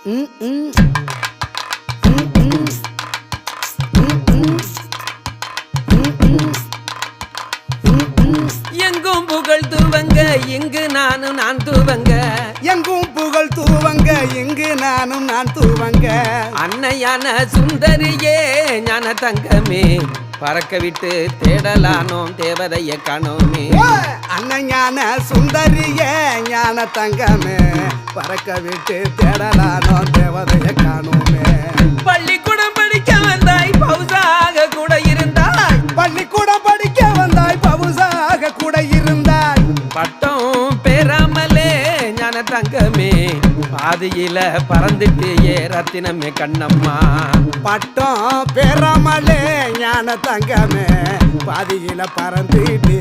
எங்கும் புகழ் தூவங்க இங்கு நான் தூவங்க. எங்கும் புகழ் தூவங்க இங்கு நான் தூவங்க. அன்னையான சுந்தரியே ஞான தங்கமே பறக்க விட்டு தேடலானோம் தேவதைய காணோமே. அன்னையான சுந்தரியே ஞான தங்கமே பறக்க விட்டு தேடலானோம் தேவதைய காணோமே. பள்ளிக்கூடம் படிக்க வந்தாய் பவுசாக கூட இருந்தாய். பள்ளிக்கூடம் படிக்க வந்தாய் பவுசாக கூட இருந்தாய். பட்டம் பெறாமலே ஞான தங்கமே பாதியில பறந்துட்டு ஏ ரத்தினமே கண்ணம்மா. பட்டம் பெறாமலே ஞான தங்கமே பாதியில பறந்துட்டு